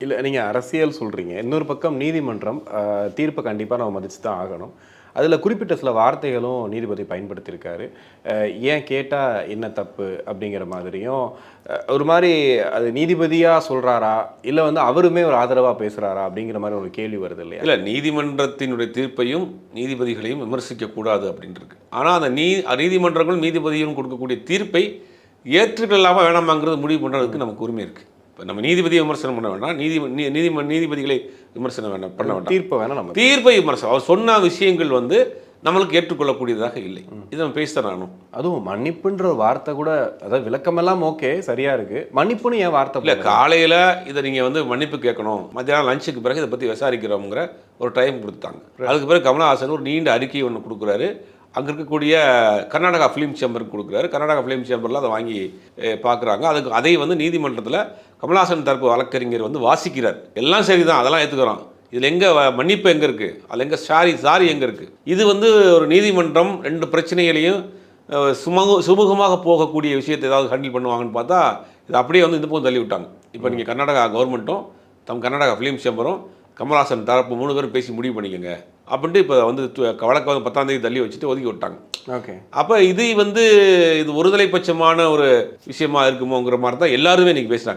இல்ல நீங்க அரசியல் சொல்றீங்க. இன்னொரு பக்கம் நீதிமன்றம் தீர்ப்ப கண்டிப்பா நம்ம மதிச்சு தான் ஆகணும். அதுல குறிப்பிட்ட சில வார்த்தைகளும் நீதிபதி பயன்படுத்தியிருக்காரு. ஏன் கேட்டா என்ன தப்பு? அப்படிங்கிற மாதிரியும், ஒரு மாரி அது நீதிபதியா சொல்றாரா? இல்ல வந்து அவருமே ஒரு ஆதரவா பேசுறாரா? அப்படிங்கிற மாரி ஒரு கேள்வி வருது இல்லையா? இல்ல நீதிமன்றத்தினுடைய தீர்ப்பையும், நீதிபதிகளையும் விமர்சிக்கக் கூடாது அப்படின்னு இருக்கு. ஆனா அந்த நீதிமன்றங்களும், நீதிபதியும் கொடுக்கக்கூடிய தீர்ப்பை ஏற்றுக்கொள்ளலாமா வேணாமாங்கிறது முடிவு பண்றதுக்கு நமக்கு உரிமை இருக்கு. இப்ப நம்ம நீதிபதியை விமர்சனம் பண்ண வேண்டாம். நீதிபதிகளை விமர்சனம் பண்ண வேண்டாம். தீர்ப்ப வேணா நம்ம தீர்ப்பை விமர்சனம். அவர் சொன்ன விஷயங்கள் வந்து நம்மளுக்கு ஏற்றுக்கொள்ளக்கூடியதாக இல்லை. இதை நம்ம பேசித்தான் ஆகணும். அதுவும் மன்னிப்புன்ற ஒரு வார்த்தை கூட, அதாவது விளக்கமெல்லாம் ஓகே, சரியா இருக்கு. மன்னிப்புன்னு ஏன் வார்த்தை இல்ல போடல? காலையில இதை நீங்க வந்து மன்னிப்பு கேட்கணும். மத்தியானம் லஞ்சுக்கு பிறகு இதை பத்தி விசாரிக்கிறோம்ங்கிற ஒரு டைம் கொடுத்தாங்க. அதுக்கு பிறகு கமலஹாசன் ஒரு நீண்ட அறிக்கை ஒன்று கொடுக்குறாரு. அங்க இருக்கக்கூடிய கர்நாடகா ஃபிலிம் சேம்பருக்கு கொடுக்குறாரு. கர்நாடகா ஃபிலிம் சேம்பரில் அதை வாங்கி பார்க்குறாங்க. அதை வந்து நீதிமன்றத்தில் கமலஹாசன் தரப்பு வழக்கறிஞர் வந்து வாசிக்கிறார். எல்லாம் சரிதான், அதெல்லாம் ஏற்றுக்கிறோம். இதில் எங்கே மன்னிப்பு எங்கே இருக்குது, அதில் எங்கே சாரி எங்கே இருக்குது? இது வந்து ஒரு நீதிமன்றம் ரெண்டு பிரச்சனைகளையும் சுமூகமாக போகக்கூடிய விஷயத்தை ஏதாவது ஹேண்டில் பண்ணுவாங்கன்னு பார்த்தா இது அப்படியே வந்து இந்த பக்கம் தள்ளி விட்டாங்க. இப்போ நீங்கள் கர்நாடகா கவர்மெண்ட்டும் கர்நாடகா ஃபிலிம் சேம்பரும் கமலஹாசன் தரப்பு 3 பேரும் பேசி முடிவு பண்ணிக்கோங்க அப்படின்ட்டு இப்போ வந்து வழக்கை வந்து 10ஆம் தேதி தள்ளி வச்சுட்டு ஒதுக்கி விட்டாங்க. ஓகே. அப்போ இது ஒருதலைபட்சமான ஒரு விஷயமா இருக்குமோங்கிற மாதிரி தான் எல்லாருமே இன்றைக்கி பேசுகிறாங்க.